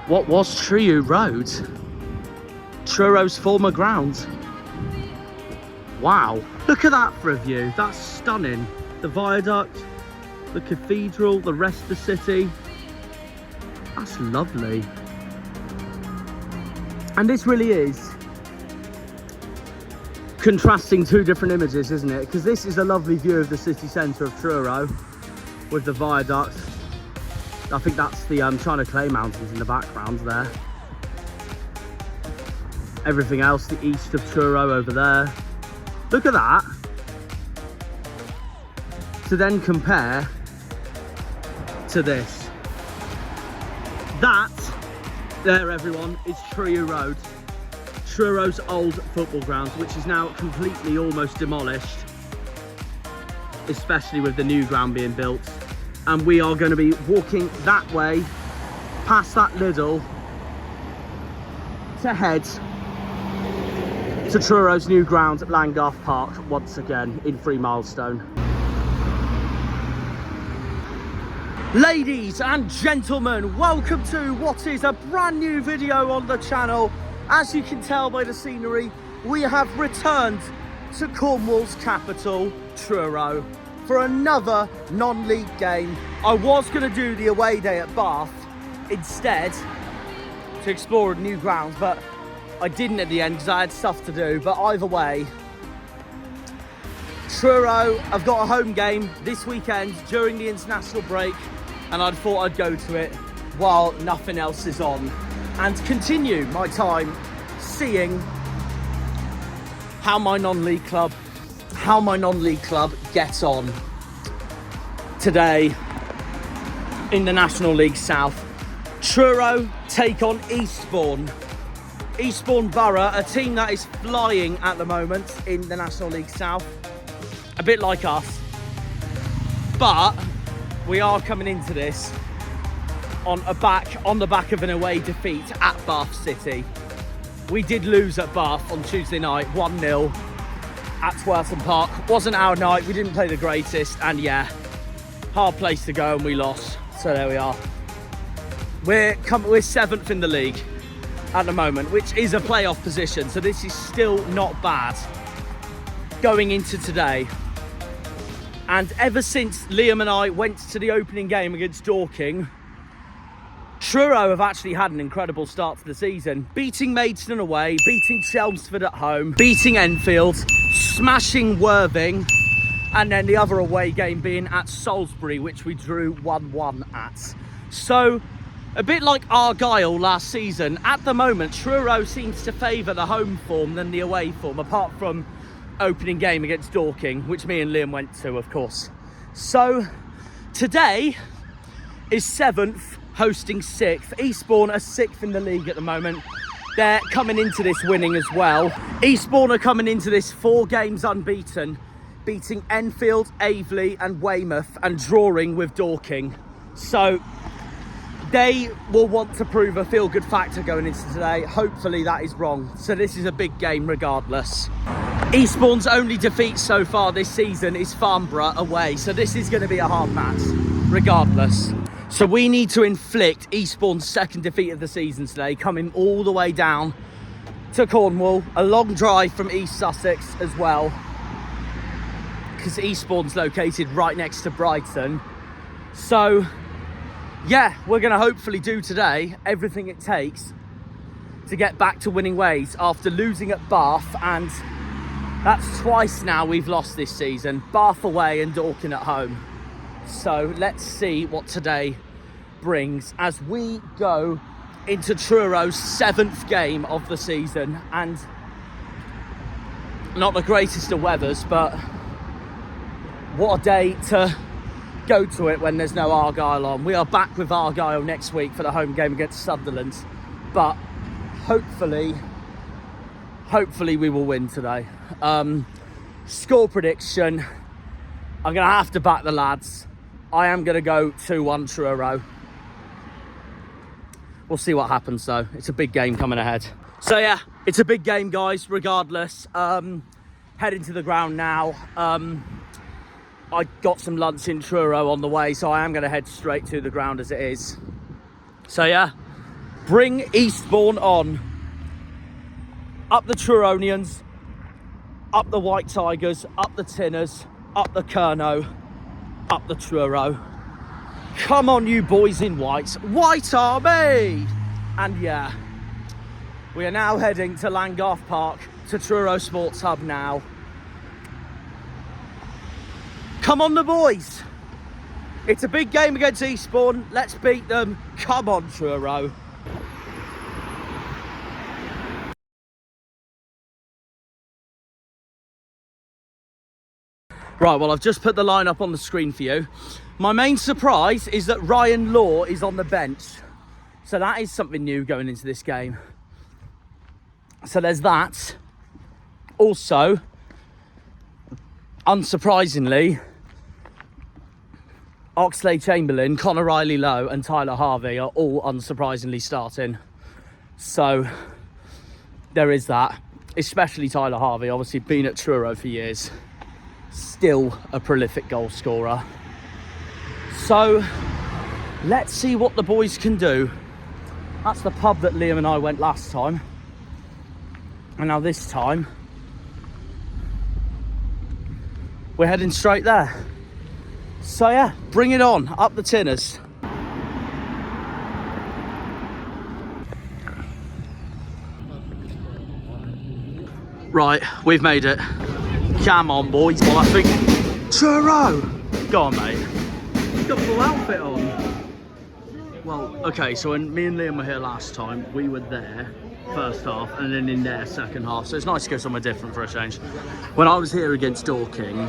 what was Truro Road? Truro's former ground. Wow, look at that for a view. That's stunning. The viaduct, the cathedral, the rest of the city. That's lovely. And this really is contrasting two different images, isn't it? Because this is a lovely view of the city centre of Truro with the viaduct. I think that's the China Clay Mountains in the background there. Everything else, the east of Truro over there. Look at that. To then compare to this. That, there everyone, is Truro Road. Truro's old football ground, which is now completely almost demolished, especially with the new ground being built. And we are going to be walking that way, past that Lidl, to head to Truro's new ground at Langgarth Park once again in 3 Milestone. Ladies and gentlemen, welcome to what is a brand new video on the channel. As you can tell by the scenery, we have returned to Cornwall's capital, Truro, for another non-league game. I was going to do the away day at Bath instead to explore new grounds, but I didn't at the end because I had stuff to do. But either way, Truro have got a home game this weekend during the international break, and I thought I'd go to it while nothing else is on and continue my time seeing how my non-league club gets on today in the National League South. Truro take on Eastbourne Borough, a team that is flying at the moment in the National League South, a bit like us, but we are coming into this on the back of an away defeat at Bath City. We did lose at Bath on Tuesday night, 1-0 at Twerton Park. Wasn't our night, we didn't play the greatest, and yeah, hard place to go and we lost. So there we are. We're 7th in the league at the moment, which is a playoff position, so this is still not bad going into today. And ever since Liam and I went to the opening game against Dorking, Truro have actually had an incredible start to the season, beating Maidstone away, beating Chelmsford at home, beating Enfield, smashing Worthing, and then the other away game being at Salisbury, which we drew 1-1 at. So, a bit like Argyle last season, at the moment Truro seems to favour the home form than the away form, apart from opening game against Dorking, which me and Liam went to, of course. So, today is 7th, hosting 6th. Eastbourne are 6th in the league at the moment. They're coming into this winning as well. Eastbourne are coming into this 4 games unbeaten, beating Enfield, Aveley and Weymouth and drawing with Dorking. So they will want to prove a feel-good factor going into today. Hopefully that is wrong. So this is a big game regardless. Eastbourne's only defeat so far this season is Farnborough away. So this is going to be a hard match regardless. So we need to inflict Eastbourne's 2nd defeat of the season today, coming all the way down to Cornwall. A long drive from East Sussex as well, because Eastbourne's located right next to Brighton. So yeah, we're going to hopefully do today everything it takes to get back to winning ways after losing at Bath, and that's twice now we've lost this season, Bath away and Dorking at home. So let's see what today brings as we go into Truro's 7th game of the season, and not the greatest of weathers, but what a day to go to it when there's no Argyle on. We are back with Argyle next week for the home game against Sunderland, but hopefully we will win today. Score prediction, I'm going to have to back the lads. I am going to go 2-1 Truro. We'll see what happens though. It's a big game coming ahead. So yeah, it's a big game, guys, regardless. Heading to the ground now. I got some lunch in Truro on the way, so I am going to head straight to the ground as it is. So yeah, Bring Eastbourne on. Up the Truronians, up the White Tigers, up the Tinners, up the Kerno, up the Truro. Come on, you boys in white. White Army! And yeah, we are now heading to Langgarth Park, to Truro Sports Hub now. Come on, the boys. It's a big game against Eastbourne. Let's beat them. Come on, Truro. Right, well, I've just put the line up on the screen for you. My main surprise is that Ryan Law is on the bench. So that is something new going into this game. So there's that. Also, unsurprisingly, Oxlade-Chamberlain, Connor Riley-Lowe and Tyler Harvey are all unsurprisingly starting. So there is that. Especially Tyler Harvey, obviously been at Truro for years. Still a prolific goal scorer. So let's see what the boys can do. That's the pub that Liam and I went last time. And now this time, we're heading straight there. So yeah, bring it on, up the Tinners. Right, we've made it. Come on, boys. Well, I think Truro. Go on, mate. You've got full outfit on. Well, okay, so when me and Liam were here last time, we were there first half and then in there second half. So it's nice to go somewhere different for a change. When I was here against Dorking,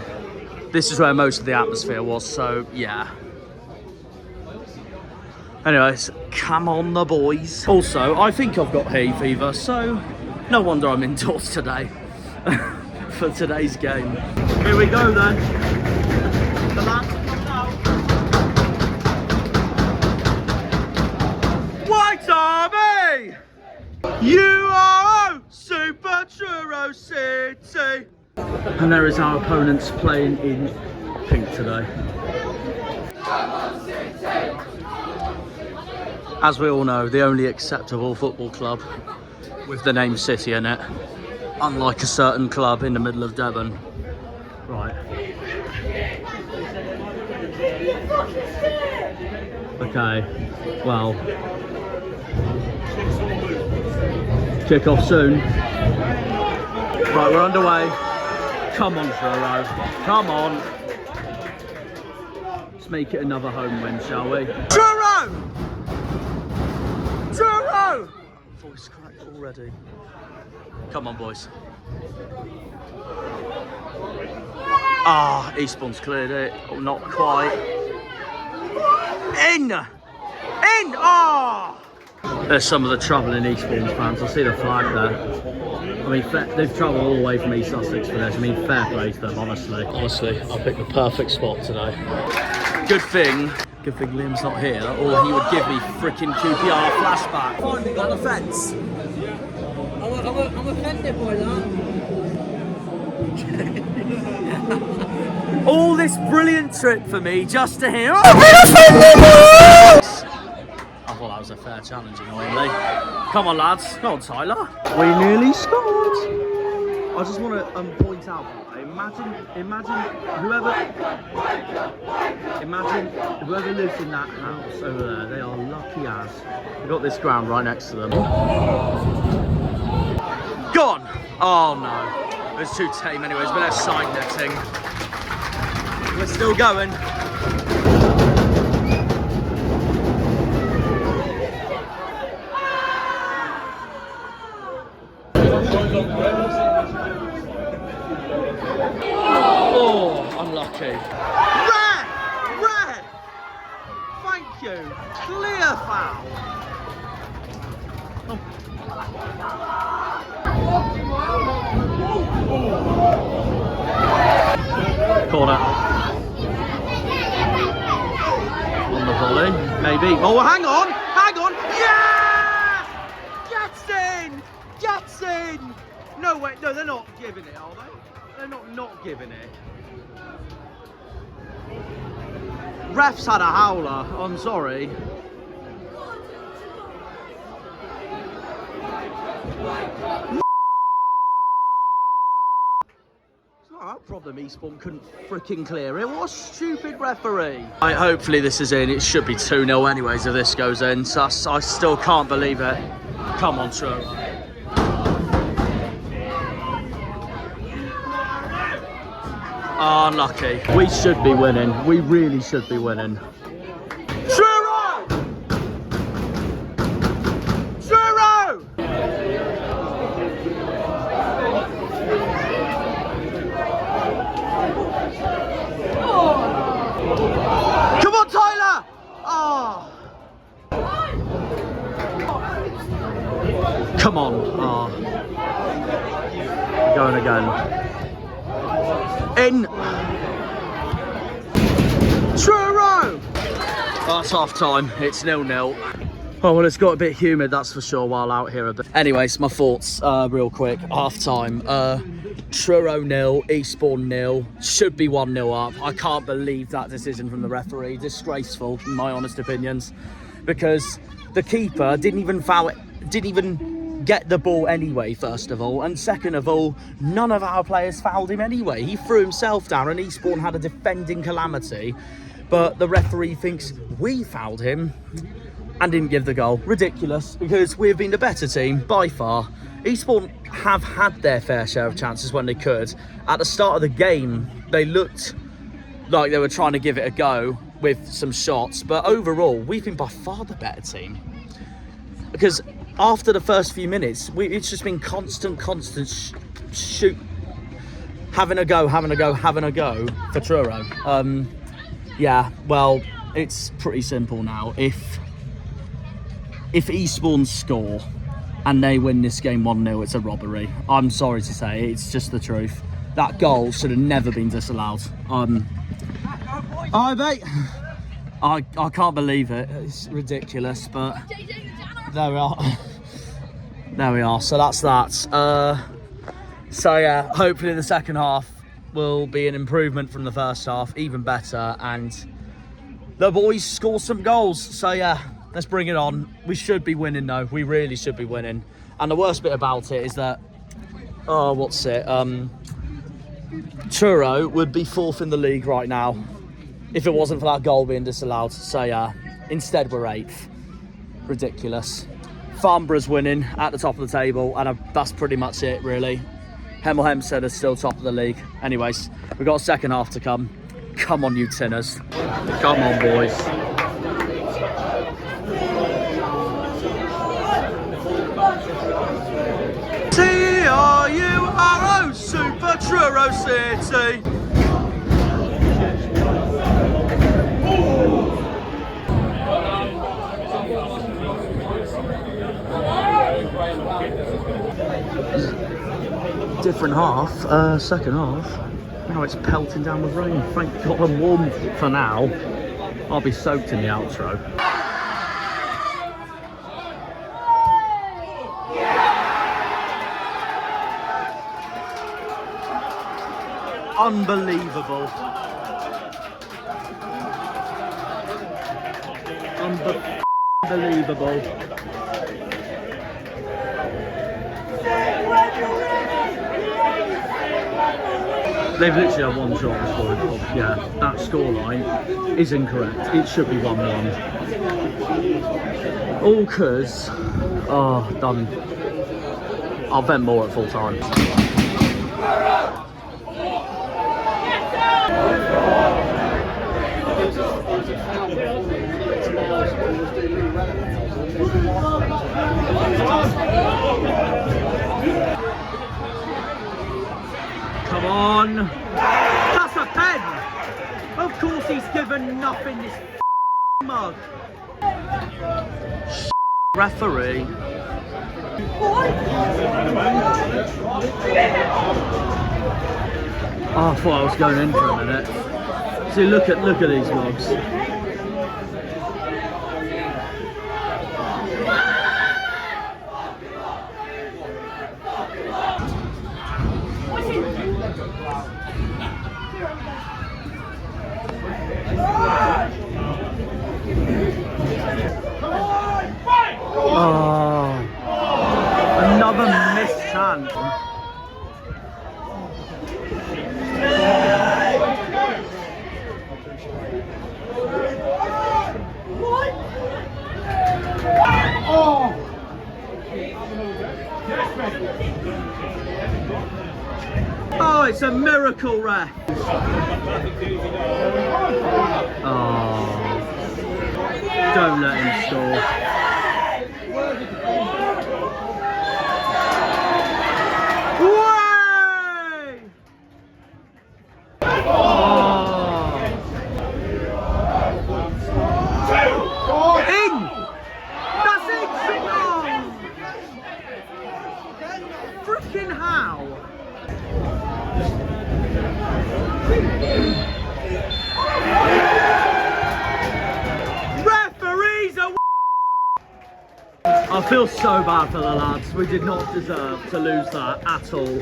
this is where most of the atmosphere was, so yeah. Anyways, come on, the boys. Also, I think I've got hay fever, so no wonder I'm indoors today. For today's game. Here we go then. The lads come out. White Army! You are Super Truro City! And there is our opponents playing in pink today. As we all know, the only acceptable football club with the name City in it. Unlike a certain club in the middle of Devon. Right. Okay. Well. Kick off soon. Right, we're underway. Come on, Truro. Come on. Let's make it another home win, shall we? Truro! Truro! Voice crack already. Come on, boys. Ah, Eastbourne's cleared it. Oh, not quite. In! In! Ah! Oh! There's some of the travelling Eastbourne fans. I see the flag there. I mean, they've travelled all the way from East Sussex for this. I mean, fair play to them, honestly. Honestly, I picked the perfect spot today. Good thing Liam's not here, or he would give me freaking QPR flashback. Finally got the fence. I'm offended by that. All this brilliant trip for me just to hear. I thought that was a fair challenge, annoyingly. Come on, lads. Come on, Tyler. We nearly scored. I just want to point out. Imagine whoever lives in that house over there. They are lucky as. We've got this ground right next to them. Gone! Oh no, it's too tame anyways, but let's side netting. We're still going. Oh, unlucky. Red! Thank you. Clear foul. Oh. Corner. On the volley, maybe. Oh, hang on! Yeah! Gets in! No, wait, no, they're not giving it, are they? They're not giving it. Ref's had a howler, I'm sorry. That problem, Eastbourne couldn't freaking clear it. What a stupid referee. Right, hopefully this is in. It should be 2-0 anyways if this goes in. So I still can't believe it. Come on, Truro. Unlucky. We should be winning. We really should be winning. Truro! Truro! Come on, Tyler! Oh. Come on. Oh. Going again. In. Truro! Oh, it's half time. It's 0-0. Oh, well, it's got a bit humid, that's for sure, while out here a bit. Anyways, my thoughts, real quick. Half time. Truro 0, Eastbourne 0. Should be 1-0 up. I can't believe that decision from the referee. Disgraceful, in my honest opinions. Because the keeper didn't even get the ball anyway, first of all. And second of all, none of our players fouled him anyway. He threw himself down and Eastbourne had a defending calamity. But the referee thinks we fouled him and didn't give the goal. Ridiculous, because we've been the better team by far. Eastbourne have had their fair share of chances when they could. At the start of the game, they looked like they were trying to give it a go with some shots. But overall, we've been by far the better team. Because after the first few minutes, it's just been constant shoot. Having a go for Truro. Yeah, well, it's pretty simple now. If Eastbourne score and they win this game 1-0, it's a robbery. I'm sorry to say, it's just the truth. That goal should have never been disallowed. Hi, mate. I can't believe it. It's ridiculous, but there we are. There we are. So that's that. So yeah, hopefully the second half will be an improvement from the first half, even better, and the boys score some goals. So yeah, let's bring it on. We should be winning though. We really should be winning. And the worst bit about it is that, Truro would be 4th in the league right now if it wasn't for that goal being disallowed. So yeah, instead we're 8th. Ridiculous. Farnborough's winning at the top of the table, and that's pretty much it really. Hemel Hempstead is still top of the league. Anyways, we've got a second half to come. Come on, you Tinners. Come on, boys. Truro, Super Truro City. Different half, second half. Now it's pelting down with rain. Thank God I'm warm for now. I'll be soaked in the outro. Unbelievable. Unbelievable. They've literally had one shot to score. Yeah, that scoreline is incorrect. It should be 1-1. All cause, done. I'll vent more at full time. Come on! That's a pen! Of course he's given nothing, this mug. Referee. Oh, I thought I was going in for a minute. See, look at these mugs. Oh, another Oh, it's a miracle, ref. Oh, don't let him score. Way! Oh. In! That's it! Oh. Freaking how? Referees are. I feel so bad for the lads. We did not deserve to lose that at all.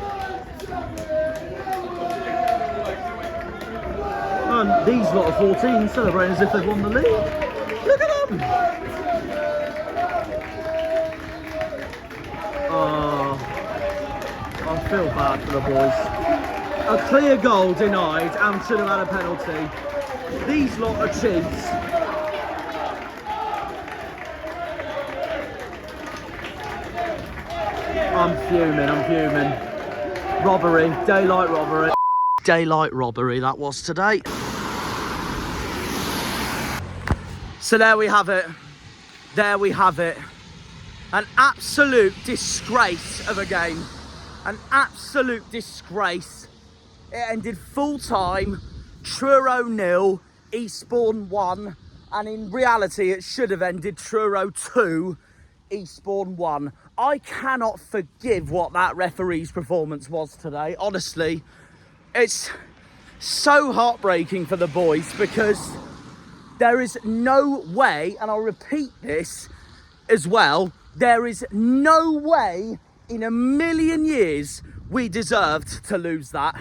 And these lot of 14 celebrating as if they've won the league. Look at them! Oh, I feel bad for the boys. A clear goal denied and should have had a penalty. These lot are cheats. I'm fuming. Robbery, daylight robbery. Daylight robbery that was today. So there we have it. An absolute disgrace of a game. An absolute disgrace. It ended full time, Truro 0, Eastbourne 1, and in reality it should have ended Truro 2, Eastbourne 1. I cannot forgive what that referee's performance was today, honestly. It's so heartbreaking for the boys because there is no way, and I'll repeat this as well, there is no way in a million years we deserved to lose that.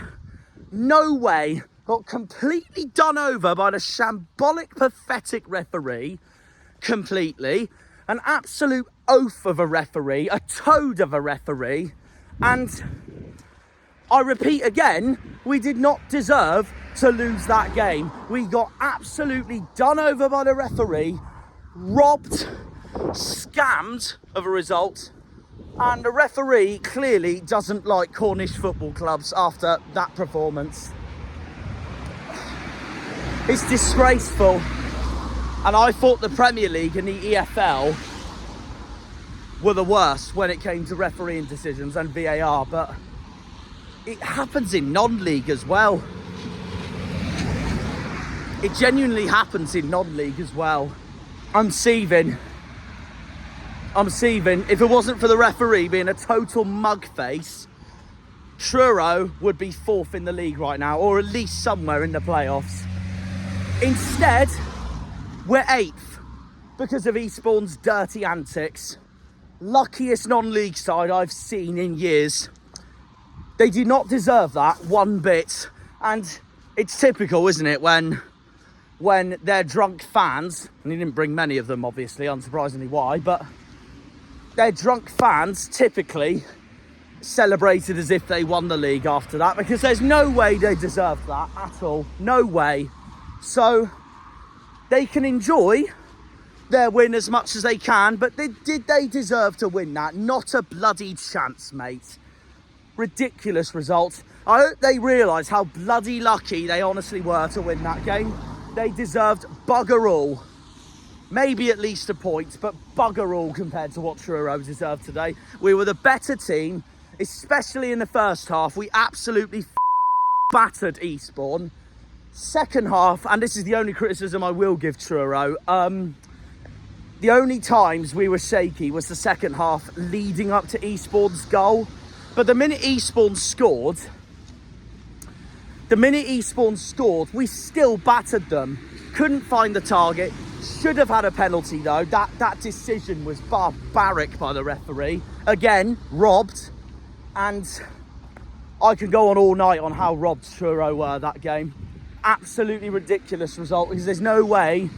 No way. Got completely done over by the shambolic, pathetic referee. Completely. An absolute oaf of a referee. A toad of a referee. And I repeat again, we did not deserve to lose that game. We got absolutely done over by the referee. Robbed. Scammed of a result. And the referee clearly doesn't like Cornish football clubs after that performance. It's disgraceful. And I thought the Premier League and the EFL were the worst when it came to refereeing decisions and VAR, but it happens in non-league as well. It genuinely happens in non-league as well. I'm seething. If it wasn't for the referee being a total mug face, Truro would be 4th in the league right now, or at least somewhere in the playoffs. Instead, we're 8th because of Eastbourne's dirty antics. Luckiest non-league side I've seen in years. They do not deserve that one bit. And it's typical, isn't it, when they're drunk fans, and he didn't bring many of them, obviously, unsurprisingly why, but their drunk fans typically celebrated as if they won the league after that, because there's no way they deserved that at all. No way. So they can enjoy their win as much as they can, but did they deserve to win that? Not a bloody chance, mate. Ridiculous result. I hope they realise how bloody lucky they honestly were to win that game. They deserved bugger all. Maybe at least a point, but bugger all compared to what Truro deserved today. We were the better team, especially in the first half. We absolutely battered Eastbourne. Second half, and this is the only criticism I will give Truro, the only times we were shaky was the second half leading up to Eastbourne's goal. But the minute Eastbourne scored, we still battered them. Couldn't find the target. Should have had a penalty though. That decision was barbaric by the referee. Again, robbed. And I could go on all night on how robbed Truro were that game. Absolutely ridiculous result, because there's no way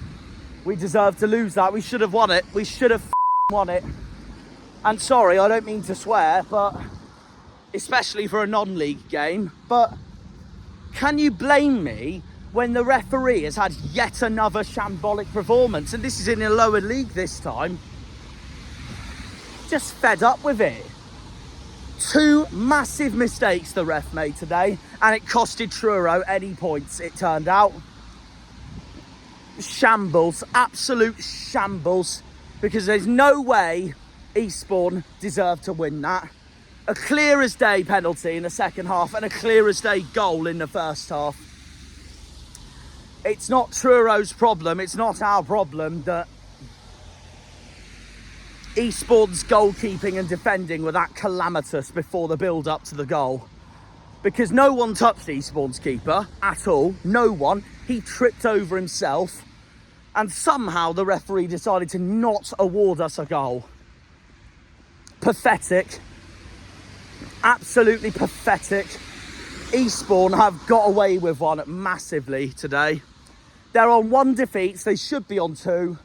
we deserve to lose that. We should have won it. We should have won it. And sorry, I don't mean to swear, but especially for a non-league game, but can you blame me when the referee has had yet another shambolic performance? And this is in a lower league this time. Just fed up with it. 2 massive mistakes the ref made today, and it costed Truro any points, it turned out. Shambles, absolute shambles, because there's no way Eastbourne deserved to win that. A clear as day penalty in the second half and a clear as day goal in the first half. It's not Truro's problem, it's not our problem that Eastbourne's goalkeeping and defending were that calamitous before the build-up to the goal. Because no one touched Eastbourne's keeper at all, no one. He tripped over himself, and somehow the referee decided to not award us a goal. Pathetic. Absolutely pathetic. Eastbourne have got away with one massively today. They're on 1 defeat, they should be on 2.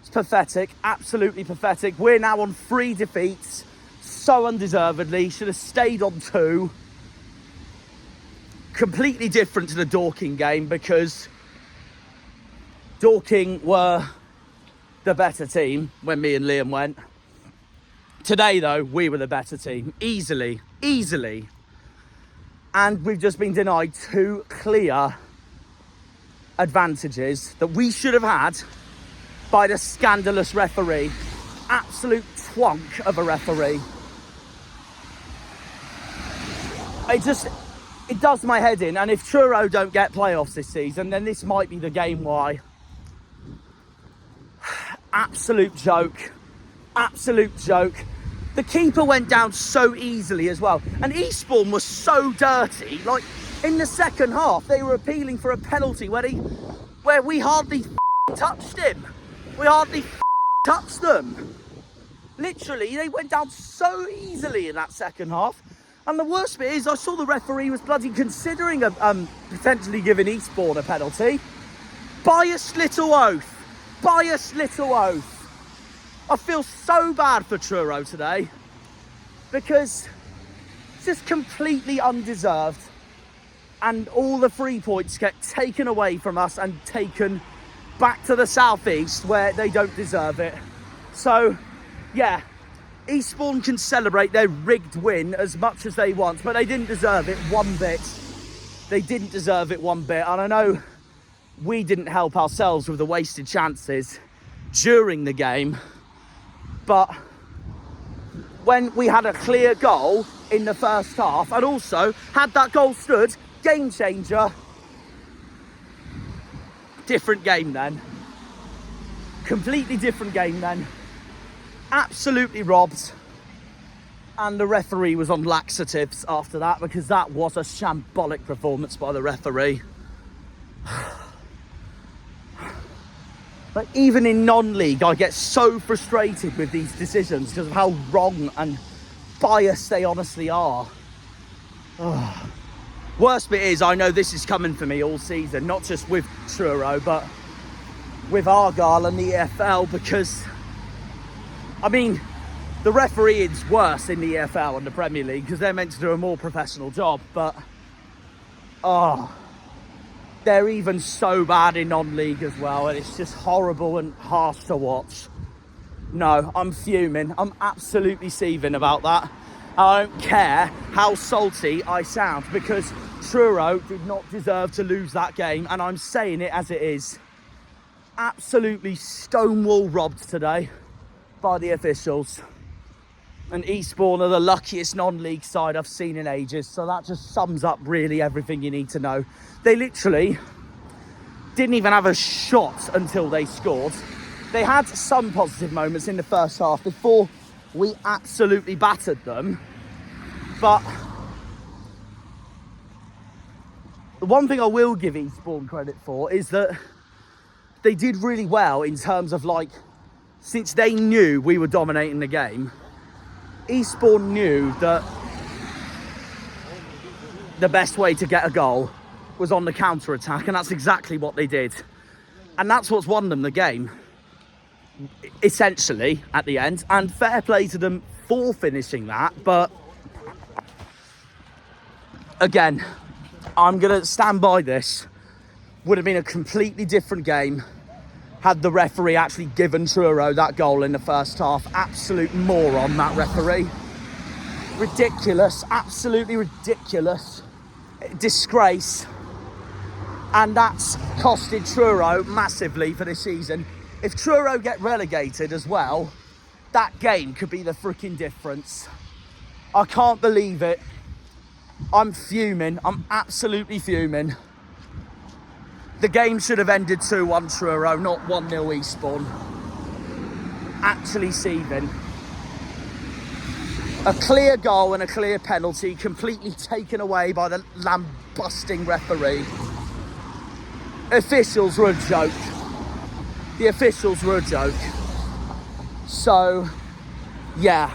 It's pathetic, absolutely pathetic. We're now on 3 defeats, so undeservedly. Should have stayed on 2. Completely different to the Dorking game, because Dorking were the better team when me and Liam went. Today, though, we were the better team, easily. And we've just been denied 2 clear advantages that we should have had by the scandalous referee. Absolute twonk of a referee. It does my head in, and if Truro don't get playoffs this season, then this might be the game why. Absolute joke. Absolute joke. The keeper went down so easily as well, and Eastbourne was so dirty. Like, in the second half, they were appealing for a penalty where we hardly touched him. We hardly touched them. Literally, they went down so easily in that second half. And the worst bit is, I saw the referee was bloody considering potentially giving Eastbourne a penalty. Biased little oath. Biased little oath. I feel so bad for Truro today, because it's just completely undeserved. And all the 3 points get taken away from us and taken back to the southeast where they don't deserve it. So, yeah, Eastbourne can celebrate their rigged win as much as they want, but they didn't deserve it one bit. They didn't deserve it one bit. And I know we didn't help ourselves with the wasted chances during the game, but when we had a clear goal in the first half, and also had that goal stood, game changer. Different game then. Completely different game then. Absolutely robbed. And the referee was on laxatives after that, because that was a shambolic performance by the referee. But even in non-league, I get so frustrated with these decisions because of how wrong and biased they honestly are. Oh. Worst bit is, I know this is coming for me all season, not just with Truro, but with Argyle and the EFL, because, I mean, the refereeing's worse in the EFL and the Premier League because they're meant to do a more professional job, but, they're even so bad in non-league as well, and it's just horrible and harsh to watch. No, I'm fuming. I'm absolutely seething about that. I don't care how salty I sound, because Truro did not deserve to lose that game, and I'm saying it as it is. Absolutely stonewall robbed today by the officials. And Eastbourne are the luckiest non-league side I've seen in ages, so that just sums up really everything you need to know. They literally didn't even have a shot until they scored. They had some positive moments in the first half before we absolutely battered them. But the one thing I will give Eastbourne credit for is that they did really well in terms of, like, since they knew we were dominating the game, Eastbourne knew that the best way to get a goal was on the counter-attack, and that's exactly what they did. And that's what's won them the game, essentially, at the end. And fair play to them for finishing that, but again, I'm going to stand by this. Would have been a completely different game had the referee actually given Truro that goal in the first half. Absolute moron, that referee. Ridiculous, absolutely ridiculous. Disgrace. And that's costed Truro massively for this season. If Truro get relegated as well, that game could be the freaking difference. I can't believe it. I'm fuming. I'm absolutely fuming. The game should have ended 2-1 Truro, not 1-0 Eastbourne. Actually seething. A clear goal and a clear penalty completely taken away by the lambusting referee. Officials were a joke. The officials were a joke. So, yeah.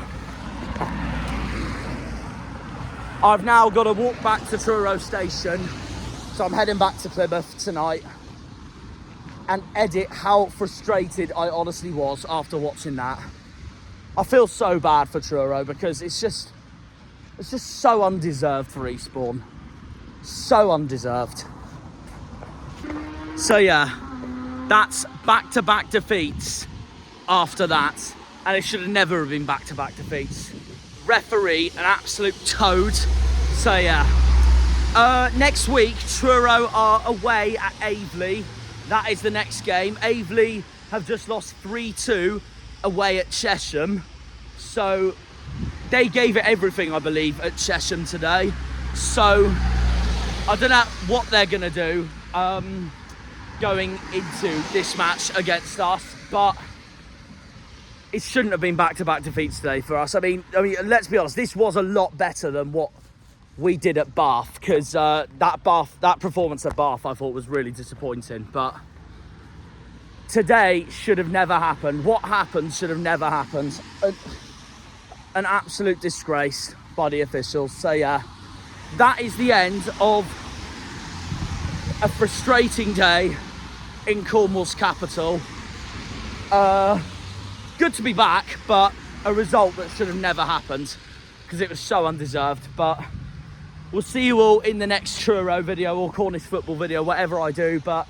I've now got to walk back to Truro station. So I'm heading back to Plymouth tonight and edit how frustrated I honestly was after watching that. I feel so bad for Truro because it's just so undeserved for Eastbourne. So undeserved. So yeah, that's back-to-back defeats after that. And it should have never have been back-to-back defeats. Referee, an absolute toad. So yeah. Next week, Truro are away at Aveley. That is the next game. Aveley have just lost 3-2 away at Chesham. So they gave it everything, I believe, at Chesham today. So I don't know what they're going to do going into this match against us. But it shouldn't have been back-to-back defeats today for us. I mean, let's be honest. This was a lot better than what we did at Bath, because that performance at Bath I thought was really disappointing. But today should have never happened. What happened should have never happened. An absolute disgrace by the officials. So yeah, that is the end of a frustrating day in Cornwall's capital. Good to be back, but a result that should have never happened because it was so undeserved. But we'll see you all in the next Truro video or Cornish football video, whatever I do. But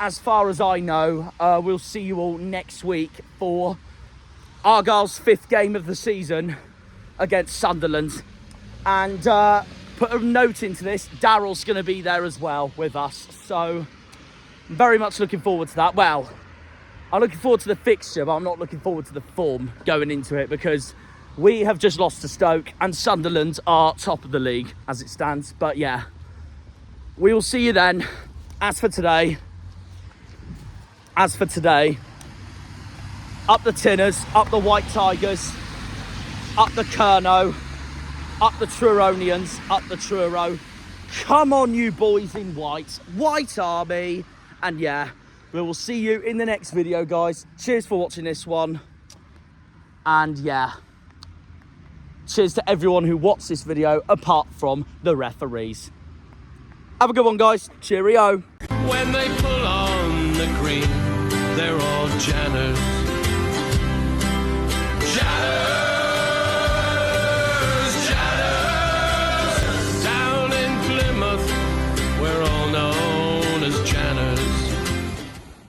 as far as I know, we'll see you all next week for Argyle's 5th game of the season against Sunderland. And put a note into this, Daryl's going to be there as well with us. So I'm very much looking forward to that. Well, I'm looking forward to the fixture, but I'm not looking forward to the form going into it because we have just lost to Stoke and Sunderland are top of the league as it stands. But yeah, we will see you then. As for today, up the Tinners, up the White Tigers, up the Kerno, up the Truronians, up the Truro. Come on, you boys in white. White Army. And yeah, we will see you in the next video, guys. Cheers for watching this one. And yeah, cheers to everyone who watched this video, apart from the referees. Have a good one, guys. Cheerio. When they pull on the green, they're all Janners.